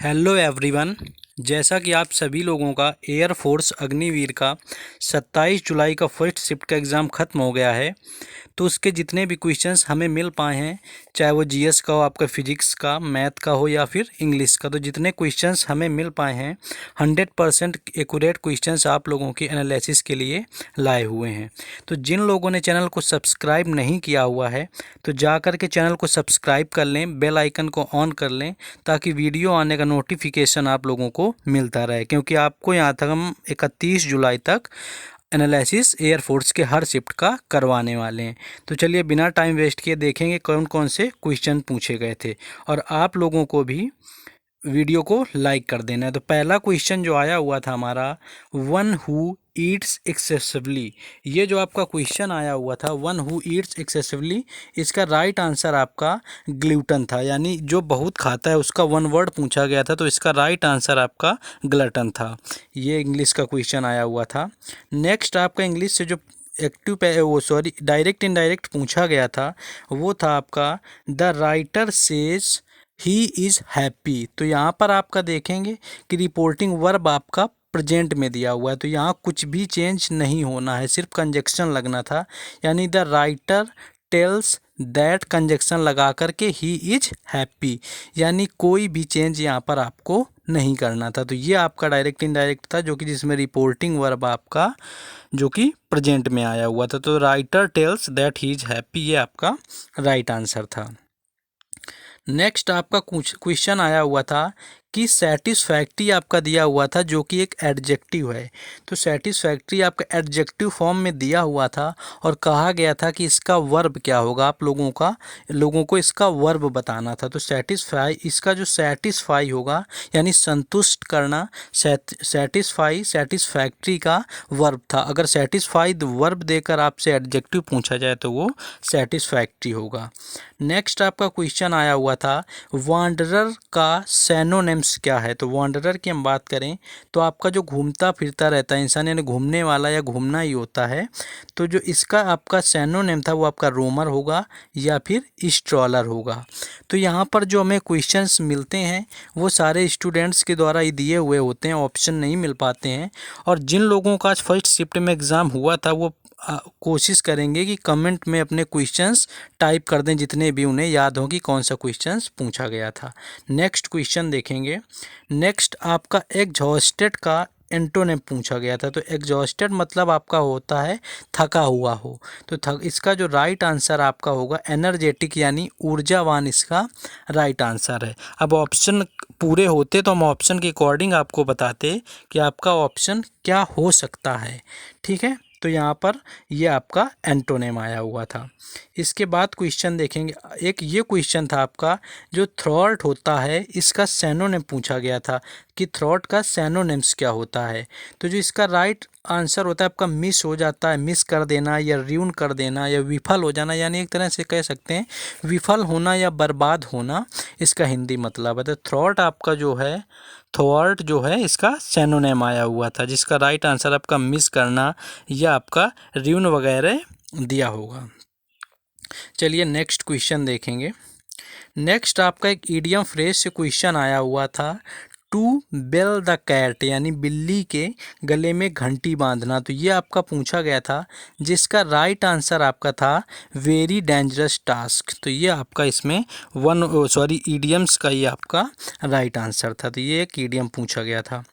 Hello everyone. जैसा कि आप सभी लोगों का एयरफोर्स अग्निवीर का 27 जुलाई का फर्स्ट शिफ्ट का एग्ज़ाम ख़त्म हो गया है, तो उसके जितने भी क्वेश्चंस हमें मिल पाए हैं, चाहे वो जीएस का हो, आपका फिजिक्स का, मैथ का हो या फिर इंग्लिश का, तो जितने क्वेश्चंस हमें मिल पाए हैं 100% एक्यूरेट क्वेश्चंस आप लोगों के एनालिसिस के लिए लाए हुए हैं। तो जिन लोगों ने चैनल को सब्सक्राइब नहीं किया हुआ है तो जा कर के चैनल को सब्सक्राइब कर लें, बेल आइकन को ऑन कर लें ताकि वीडियो आने का नोटिफिकेशन आप लोगों को मिलता रहे, क्योंकि आपको यहाँ तक हम 31 जुलाई तक एनालिसिस एयरफोर्स के हर शिफ्ट का करवाने वाले हैं। तो चलिए बिना टाइम वेस्ट किए देखेंगे कौन कौन से क्वेश्चन पूछे गए थे, और आप लोगों को भी वीडियो को लाइक कर देना है। तो पहला क्वेश्चन जो आया हुआ था हमारा, वन हु ईट्स एक्सेसिवली, ये जो आपका क्वेश्चन आया हुआ था वन हु ईट्स एक्सेसिवली, इसका राइट आंसर आपका ग्लूटन था, यानी जो बहुत खाता है उसका वन वर्ड पूछा गया था, तो इसका राइट आंसर आपका ग्लटन था। ये इंग्लिश का क्वेश्चन आया हुआ था। नेक्स्ट आपका इंग्लिश से जो डायरेक्ट इनडायरेक्ट पूछा गया था वो था आपका, the writer says he is happy. तो यहाँ पर आपका देखेंगे कि रिपोर्टिंग वर्ब आपका प्रेजेंट में दिया हुआ है, तो यहाँ कुछ भी चेंज नहीं होना है, सिर्फ कंजक्शन लगना था, यानी the writer tells that conjunction लगा करके ही इज हैप्पी, यानी कोई भी चेंज यहाँ पर आपको नहीं करना था। तो ये आपका डायरेक्ट इनडायरेक्ट था, जो कि जिसमें रिपोर्टिंग वर्ब आपका जो कि प्रेजेंट में आया हुआ था। तो writer tells that he is happy, ये आपका राइट आंसर था। नेक्स्ट आपका क्वेश्चन आया हुआ था कि सेटिस्फैक्ट्री आपका दिया हुआ था, जो कि एक एडजेक्टिव है। तो सेटिस्फैक्ट्री आपका एडजेक्टिव फॉर्म में दिया हुआ था और कहा गया था कि इसका वर्ब क्या होगा, आप लोगों को इसका वर्ब बताना था। तो सेटिस्फाई, इसका जो सेटिस्फाई होगा यानी संतुष्ट करना, सेटिस्फाई सेटिस्फैक्ट्री का वर्ब था। अगर सेटिस्फाइड वर्ब देकर आपसे एडजेक्टिव पूछा जाए तो वो सेटिस्फैक्ट्री होगा। नेक्स्ट आपका क्वेश्चन आया हुआ था, वांडरर का सैनोनिम्स क्या है। तो वांडरर की हम बात करें तो आपका जो घूमता फिरता रहता है इंसान, यानी घूमने वाला या घूमना ही होता है, तो जो इसका आपका सैनोनिम था वो आपका रोमर होगा या फिर स्ट्रॉलर होगा। तो यहाँ पर जो हमें क्वेश्चंस मिलते हैं वो सारे स्टूडेंट्स के द्वारा ही दिए हुए होते हैं, ऑप्शन नहीं मिल पाते हैं। और जिन लोगों का आज फर्स्ट शिफ्ट में एग्ज़ाम हुआ था वो कोशिश करेंगे कि कमेंट में अपने क्वेश्चंस टाइप कर दें, जितने भी उन्हें याद हो कि कौन सा क्वेश्चंस पूछा गया था। नेक्स्ट क्वेश्चन देखेंगे। नेक्स्ट आपका एग्जॉस्टेड का एंटोनिम पूछा गया था। तो एग्जॉस्टेड मतलब आपका होता है थका हुआ हो, तो इसका जो राइट आंसर आपका होगा एनर्जेटिक, यानी ऊर्जावान इसका राइट आंसर है। अब ऑप्शन पूरे होते तो हम ऑप्शन के अकॉर्डिंग आपको बताते कि आपका ऑप्शन क्या हो सकता है, ठीक है। तो यहाँ पर ये आपका एंटोनिम आया हुआ था। इसके बाद क्वेश्चन देखेंगे, एक ये क्वेश्चन था आपका, जो थ्रॉट होता है इसका सैनोनिम पूछा गया था कि थ्रॉट का सैनोनिम्स क्या होता है। तो जो इसका राइट आंसर होता है आपका मिस हो जाता है, मिस कर देना या र्यून कर देना या विफल हो जाना, यानी एक तरह से कह सकते हैं विफल होना या बर्बाद होना, इसका हिंदी मतलब है। तो थ्रॉट आपका जो है, थ्वार्ट जो है इसका सैनोनिम आया हुआ था, जिसका राइट आंसर आपका मिस करना या आपका र्यून वगैरह दिया होगा। चलिए नेक्स्ट क्वेश्चन देखेंगे। नेक्स्ट आपका एक ईडियम फ्रेज से क्वेश्चन आया हुआ था, टू बेल द कैट, यानी बिल्ली के गले में घंटी बांधना। तो ये आपका पूछा गया था, जिसका राइट आंसर आपका था वेरी डेंजरस टास्क। तो ये आपका इसमें ईडियम्स का ये आपका राइट आंसर था। तो ये एक ईडियम पूछा गया था।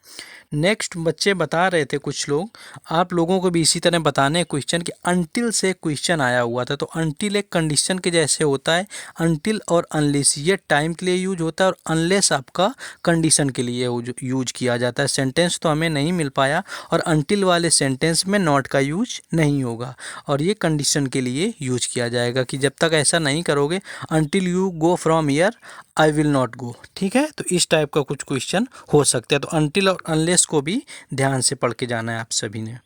नेक्स्ट बच्चे बता रहे थे कुछ लोग, आप लोगों को भी इसी तरह बताने क्वेश्चन कि अनटिल से क्वेश्चन आया हुआ था। तो अनटिल एक कंडीशन के जैसे होता है, अनटिल और अनलेस ये टाइम के लिए यूज होता है और अनलेस आपका कंडीशन के लिए यूज किया जाता है। सेंटेंस तो हमें नहीं मिल पाया और अनटिल वाले सेंटेंस में नॉट का यूज नहीं होगा और ये कंडीशन के लिए यूज किया जाएगा कि जब तक ऐसा नहीं करोगे, until you go from here I will not go, ठीक है। तो इस टाइप का कुछ क्वेश्चन हो सकता है। तो अनटिल और अनलेस को भी ध्यान से पढ़ के जाना है आप सभी ने।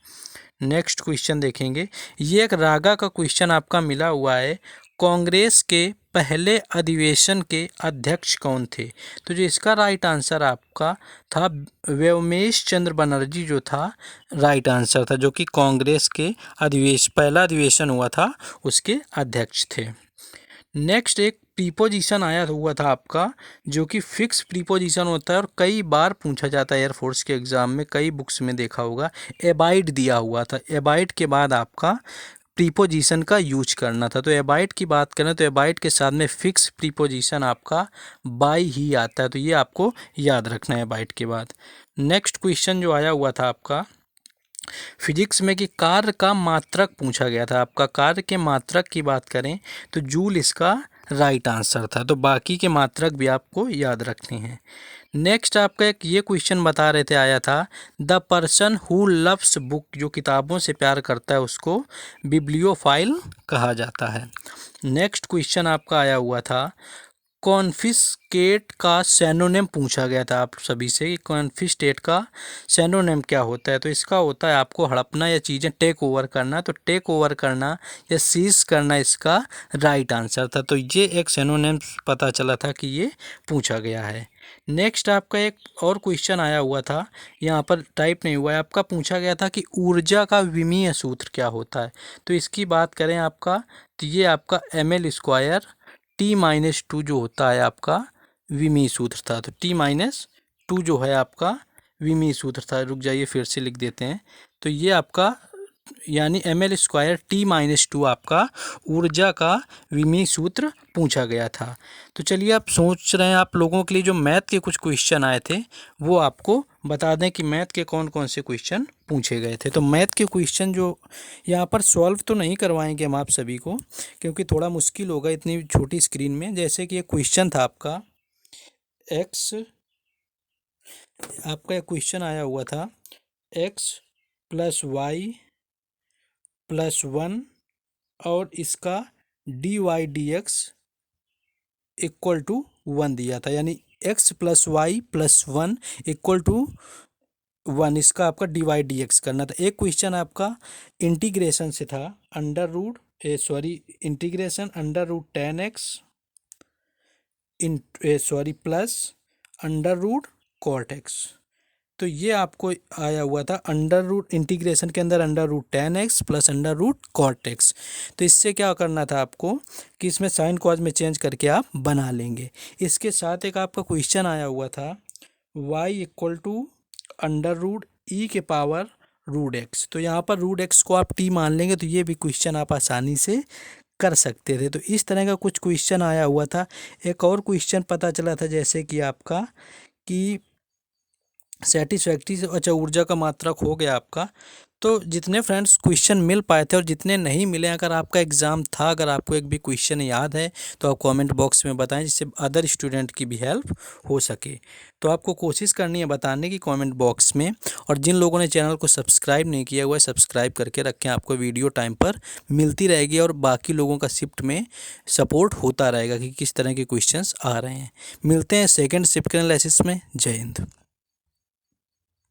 नेक्स्ट क्वेश्चन देखेंगे। ये एक रागा का क्वेश्चन आपका मिला हुआ है, कांग्रेस के पहले अधिवेशन के अध्यक्ष कौन थे। तो जो इसका राइट आंसर आपका था व्योमेश चंद्र बनर्जी, जो था राइट आंसर था, जो कि कांग्रेस के पहला अधिवेशन हुआ था उसके अध्यक्ष थे। नेक्स्ट एक प्रीपोजिशन आया हुआ था आपका, जो कि फिक्स प्रीपोजिशन होता है और कई बार पूछा जाता है एयरफोर्स के एग्ज़ाम में, कई बुक्स में देखा होगा। एबाइड दिया हुआ था, एबाइड के बाद आपका प्रीपोजिशन का यूज करना था। तो एबाइड की बात करें तो एबाइड के साथ में फिक्स प्रीपोजिशन आपका बाई ही आता है, तो ये आपको याद रखना है एबाइड के बाद। नेक्स्ट क्वेश्चन जो आया हुआ था आपका फिजिक्स में कि कार्य का मात्रक पूछा गया था। आपका कार्य के मात्रक की बात करें तो जूल इसका राइट आंसर था, तो बाकी के मात्रक भी आपको याद रखने हैं। नेक्स्ट आपका एक ये क्वेश्चन बता रहे थे आया था, the person who loves book, जो किताबों से प्यार करता है उसको बिब्लियोफाइल कहा जाता है। नेक्स्ट क्वेश्चन आपका आया हुआ था, कॉन्फिस्केट का सैनोनिम पूछा गया था आप सभी से कि कॉन्फिस्केट का सैनोनिम क्या होता है। तो इसका होता है आपको हड़पना या चीज़ें टेक ओवर करना, तो टेक ओवर करना या सीज करना इसका राइट आंसर था। तो ये एक सैनोनिम पता चला था कि ये पूछा गया है। नेक्स्ट आपका एक और क्वेश्चन आया हुआ था, यहाँ पर टाइप नहीं हुआ है, आपका पूछा गया था कि ऊर्जा का विमीय सूत्र क्या होता है। तो इसकी बात करें आपका, तो ये आपका ml² T-2 जो होता है आपका विमीय सूत्र था। तो T-2 जो है आपका विमीय सूत्र था। रुक जाइए फिर से लिख देते हैं। तो ये आपका यानी ml² T-2 आपका ऊर्जा का विमीय सूत्र पूछा गया था। तो चलिए आप सोच रहे हैं, आप लोगों के लिए जो मैथ के कुछ क्वेश्चन आए थे वो आपको बता दें कि मैथ के कौन कौन से क्वेश्चन पूछे गए थे। तो मैथ के क्वेश्चन जो यहाँ पर सॉल्व तो नहीं करवाएंगे हम आप सभी को, क्योंकि थोड़ा मुश्किल होगा इतनी छोटी स्क्रीन में। जैसे कि ये क्वेश्चन था आपका आपका एक क्वेश्चन आया हुआ था x + y + 1 और इसका dy/dx = 1 दिया था, यानी x + y + 1 = 1, इसका आपका dy/dx करना था। एक क्वेश्चन आपका इंटीग्रेशन से था, इंटीग्रेशन √10x + √cot x। तो ये आपको आया हुआ था इंटीग्रेशन के अंदर √10x + √cot x। तो इससे क्या करना था आपको कि इसमें साइन कॉज में चेंज करके आप बना लेंगे। इसके साथ एक आपका क्वेश्चन आया हुआ था y = √e⁻√x। तो यहाँ पर √x को आप t मान लेंगे, तो ये भी क्वेश्चन आप आसानी से कर सकते थे। तो इस तरह का कुछ क्वेश्चन आया हुआ था। एक और क्वेश्चन पता चला था, जैसे कि आपका कि सेटिस्फैक्ट्री से, अच्छा ऊर्जा का मात्रक हो गया आपका। तो जितने फ्रेंड्स क्वेश्चन मिल पाए थे और जितने नहीं मिले, अगर आपका एग्ज़ाम था, अगर आपको एक भी क्वेश्चन याद है तो आप कमेंट बॉक्स में बताएं, जिससे अदर स्टूडेंट की भी हेल्प हो सके। तो आपको कोशिश करनी है बताने की कमेंट बॉक्स में। और जिन लोगों ने चैनल को सब्सक्राइब नहीं किया हुआ है, सब्सक्राइब करके रखें, आपको वीडियो टाइम पर मिलती रहेगी और बाकी लोगों का शिफ्ट में सपोर्ट होता रहेगा कि किस तरह के क्वेश्चंस आ रहे हैं। मिलते हैं सेकेंड शिफ्ट के एनालिसिस में। जय हिंद।